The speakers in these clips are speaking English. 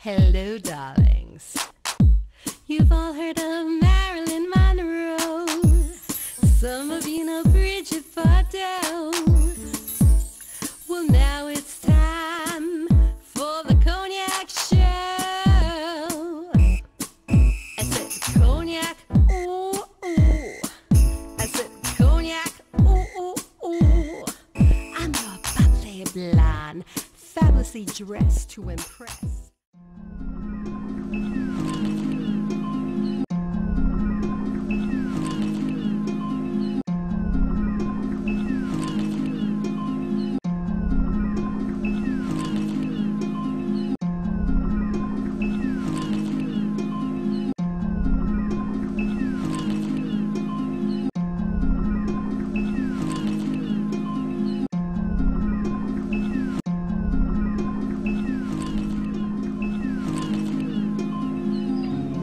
Hello, darlings. You've all heard of Marilyn Monroe. Some of you know Bridget Bardot. Well, now it's time for the Cognac Show. I said cognac, ooh, ooh. I said cognac, ooh, ooh, ooh. I'm your bubbly blonde, fabulously dressed to impress.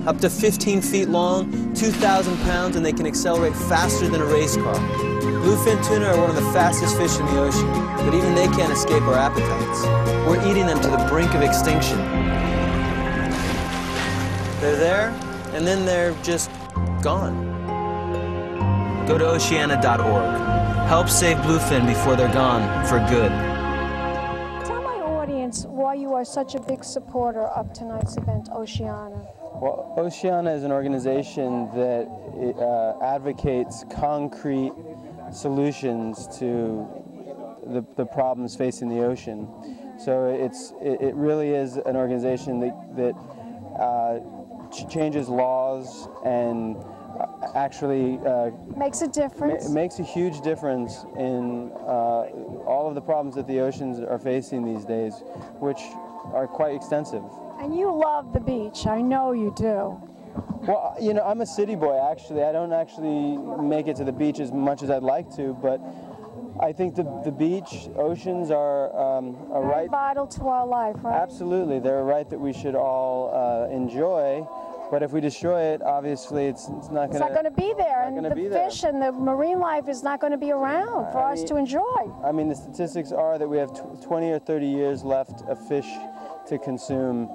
Up to 15 feet long, 2,000 pounds, and they can accelerate faster than a race car. Bluefin tuna are one of the fastest fish in the ocean, but even they can't escape our appetites. We're eating them to the brink of extinction. They're there, and then they're just gone. Go to Oceana.org. Help save bluefin before they're gone for good. Tell my audience why you are such a big supporter of tonight's event, Oceana. Well, Oceana is an organization that advocates concrete solutions to the problems facing the ocean. So it really is an organization that changes laws and actually makes a difference. Makes a huge difference in all of the problems that the oceans are facing these days, which are quite extensive. And you love the beach, I know you do. Well, you know, I'm a city boy, actually. I don't actually make it to the beach as much as I'd like to, but I think the beach, oceans are a right... vital to our life, right? Absolutely. They're a right that we should all enjoy, but if we destroy it, obviously it's not going to be there, and the fish and the marine life is not going to be around for us to enjoy. I mean, the statistics are that we have 20 or 30 years left of fish to consume,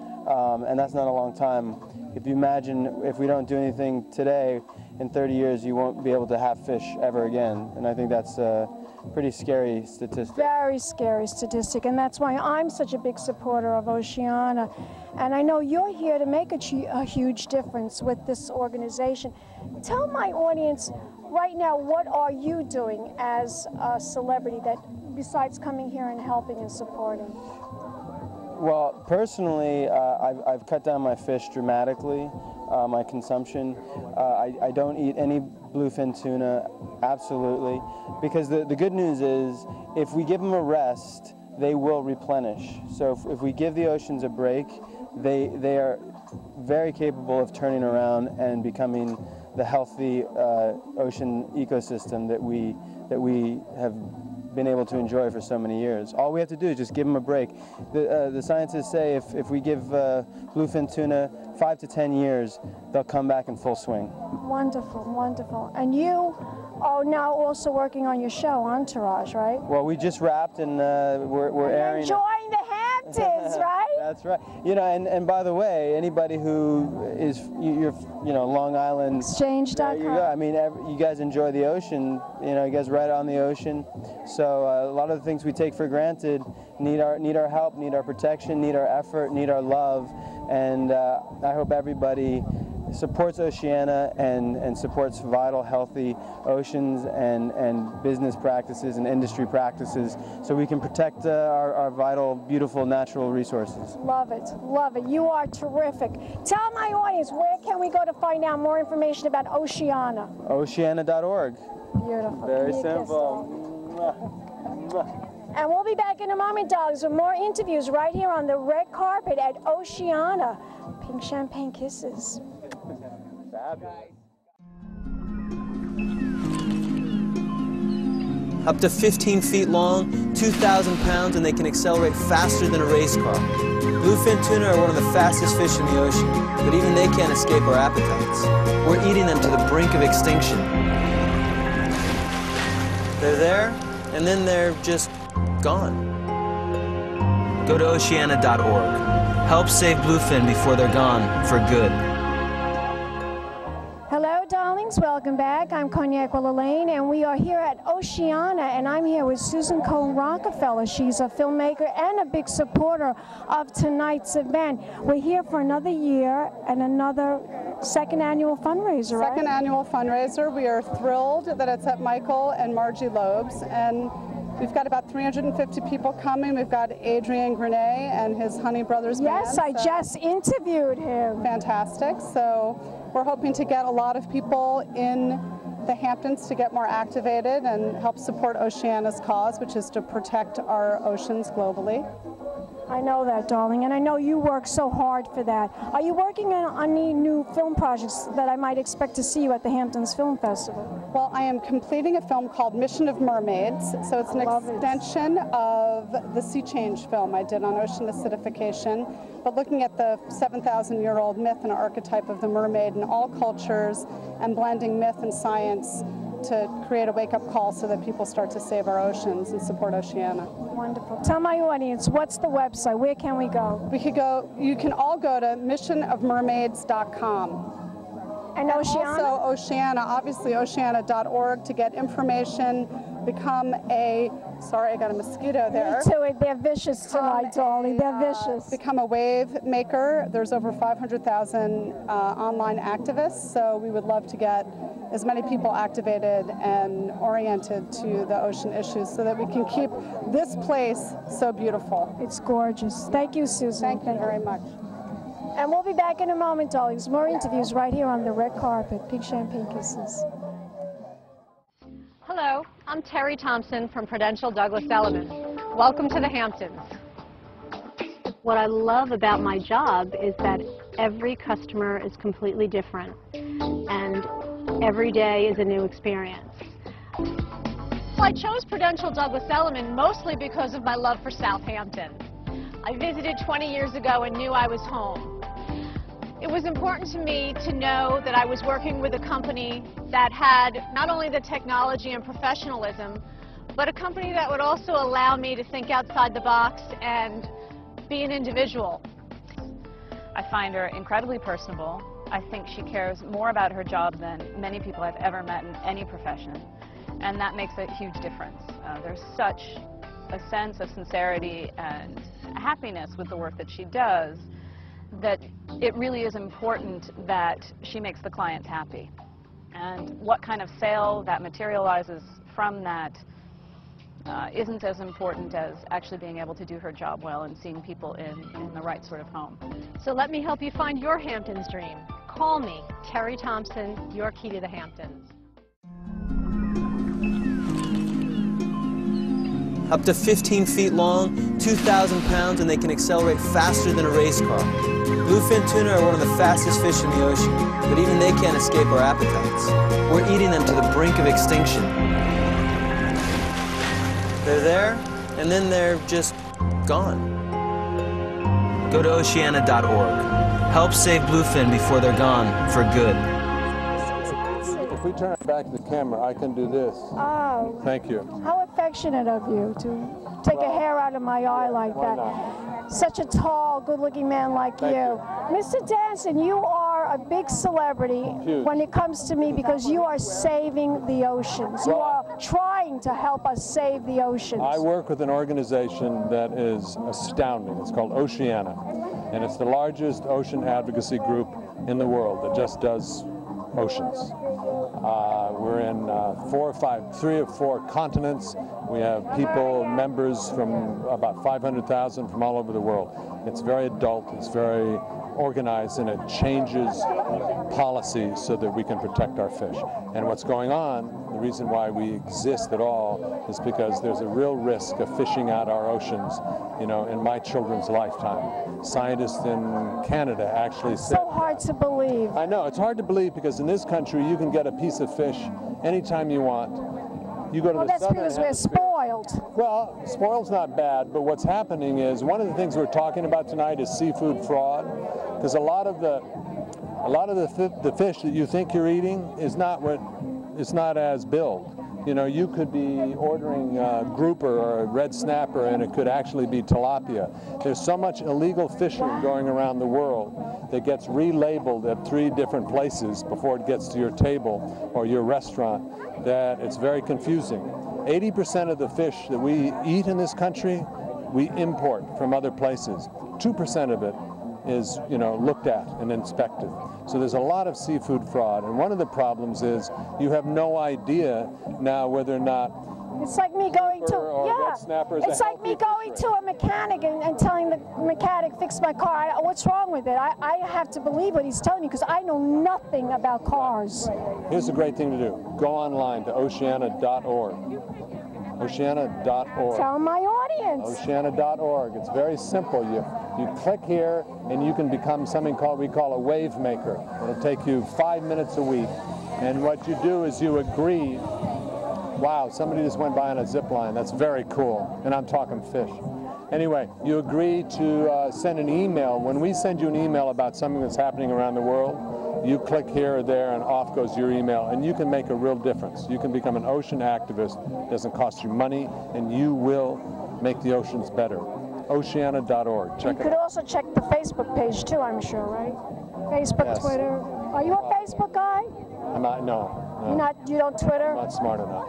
and that's not a long time. If you imagine if we don't do anything today, in 30 years you won't be able to have fish ever again, and I think that's a pretty scary statistic. Very scary statistic, and that's why I'm such a big supporter of Oceana. And I know you're here to make a huge difference with this organization. Tell my audience right now, what are you doing as a celebrity that, besides coming here and helping and supporting? Well, personally, I've cut down my fish dramatically, my consumption. I don't eat any bluefin tuna, absolutely, because the good news is if we give them a rest, they will replenish. So if we give the oceans a break, they are very capable of turning around and becoming the healthy ocean ecosystem that we have been able to enjoy for so many years. All we have to do is just give them a break. The scientists say if we give bluefin tuna 5 to 10 years, they'll come back in full swing. Wonderful, wonderful. And you are now also working on your show, Entourage, right? Well, we just wrapped, and we're airing. Enjoying the Hamptons, right? That's right. You know, and by the way, anybody who is Long Island Exchange.com. You go. I mean, you guys enjoy the ocean. You know, you guys right on the ocean. So a lot of the things we take for granted need our help, need our protection, need our effort, need our love, and I hope everybody supports Oceana and supports vital, healthy oceans and business practices and industry practices so we can protect our vital, beautiful natural resources. Love it, love it. You are terrific. Tell my audience, where can we go to find out more information about Oceana? Oceana.org. Beautiful. Very simple. And we'll be back in a moment, dogs, with more interviews right here on the red carpet at Oceana. Pink champagne kisses. Up to 15 feet long, 2,000 pounds, and they can accelerate faster than a race car. Bluefin tuna are one of the fastest fish in the ocean, but even they can't escape our appetites. We're eating them to the brink of extinction. They're there, and then they're just gone. Go to Oceana.org. Help save bluefin before they're gone for good. Hello, darlings. Welcome back. I'm Cognac Wellerlane, and we are here at Oceana, and I'm here with Susan Cone-Rockefeller. She's a filmmaker and a big supporter of tonight's event. We're here for another year and another second annual fundraiser, right? Second annual fundraiser. We are thrilled that it's at Michael and Margie Loeb's, and we've got about 350 people coming. We've got Adrian Grenier and his Honey Brothers band. Yes, I just interviewed him. Fantastic. So we're hoping to get a lot of people in the Hamptons to get more activated and help support Oceana's cause, which is to protect our oceans globally. I know that, darling, and I know you work so hard for that. Are you working on any new film projects that I might expect to see you at the Hamptons Film Festival? Well, I am completing a film called Mission of Mermaids. So it's an extension of the Sea Change film I did on ocean acidification, but looking at the 7,000-year-old myth and archetype of the mermaid in all cultures and blending myth and science to create a wake-up call so that people start to save our oceans and support Oceana. Wonderful. Tell my audience, what's the website? Where can we go? You can all go to missionofmermaids.com. And Oceana? Also Oceana, obviously oceana.org to get information, become a, sorry, I got a mosquito there. Me too, they're vicious tonight, darling, they're vicious. Become a wave maker. There's over 500,000 online activists, so we would love to get as many people activated and oriented to the ocean issues so that we can keep this place so beautiful. It's gorgeous. Thank you, Susan. Thank you very much. And we'll be back in a moment, darlings. More interviews right here on the red carpet. Big champagne kisses. Hello, I'm Terry Thompson from Prudential Douglas Elliman. Welcome to the Hamptons. What I love about my job is that every customer is completely different, and every day is a new experience. Well, I chose Prudential Douglas Elliman mostly because of my love for Southampton. I visited 20 years ago and knew I was home. It was important to me to know that I was working with a company that had not only the technology and professionalism, but a company that would also allow me to think outside the box and be an individual. I find her incredibly personable. I think she cares more about her job than many people I've ever met in any profession, and that makes a huge difference. There's such a sense of sincerity and happiness with the work that she does that it really is important that she makes the clients happy. And what kind of sale that materializes from that isn't as important as actually being able to do her job well and seeing people in the right sort of home. So let me help you find your Hamptons dream. Call me, Terry Thompson, your key to the Hamptons. Up to 15 feet long, 2,000 pounds, and they can accelerate faster thin a race car. Bluefin tuna are one of the fastest fish in the ocean, but even they can't escape our appetites. We're eating them to the brink of extinction. They're there, and then they're just gone. Go to oceana.org. Help save bluefin before they're gone for good. If we turn it back to the camera, I can do this. Oh. Thank you. How affectionate of you to take a hair out of my eye like that. Such a tall, good-looking man like you. Mr. Danson, you are a big celebrity when it comes to me because you are saving the oceans. You are trying to help us save the oceans. I work with an organization that is astounding. It's called Oceana, and it's the largest ocean advocacy group in the world that just does oceans. We're in 3 or 4 continents. We have people, members from about 500,000 from all over the world. It's very adult, it's very organized, and it changes policies so that we can protect our fish. And what's going on, the reason why we exist at all, is because there's a real risk of fishing out our oceans, you know, in my children's lifetime. Scientists in Canada actually said... So hard to believe. I know, it's hard to believe because in this country you can get a piece of fish anytime you want. You go to the that's southern because we're hemisphere. spoiled. Well, spoiled's not bad, but what's happening is one of the things we're talking about tonight is seafood fraud, because a lot of the fish that you think you're eating is not as billed. You know, you could be ordering a grouper or a red snapper and it could actually be tilapia. There's so much illegal fishing going around the world that gets relabeled at 3 different places before it gets to your table or your restaurant that it's very confusing. 80% of the fish that we eat in this country, we import from other places. 2% of it is, you know, looked at and inspected. So there's a lot of seafood fraud, and one of the problems is you have no idea now whether or not it's like me going to it's like me going to a mechanic and telling the mechanic, fix my car. What's wrong with it? I have to believe what he's telling me because I know nothing about cars. Here's a great thing to do. Go online to oceana.org. Oceana.org. Tell my audience. Oceana.org. It's very simple. You click here and you can become something we call a wave maker. It'll take you 5 minutes a week. And what you do is you agree. Wow, somebody just went by on a zip line. That's very cool. And I'm talking fish. Anyway, you agree to send an email. When we send you an email about something that's happening around the world, you click here or there and off goes your email, and you can make a real difference. You can become an ocean activist. It doesn't cost you money, and you will make the oceans better. Oceana.org. Check it out. You could also check the Facebook page too, I'm sure, right? Facebook, yes. Twitter. Are you a Facebook guy? I'm not, no. You don't Twitter? I'm not smart enough.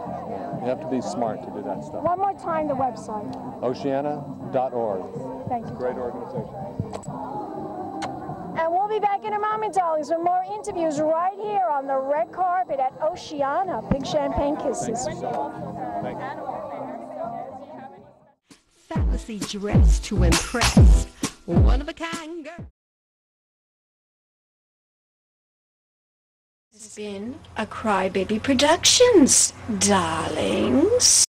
You have to be smart to do that stuff. One more time, the website. Oceana.org. Thank you. Great organization. And we'll be back in a moment, darlings, with more interviews right here on the red carpet at Oceana. Big champagne kisses. Thank you so much. Thank you. Fabulously dressed to impress. One of a kind girl. This has been a Crybaby Productions, darlings.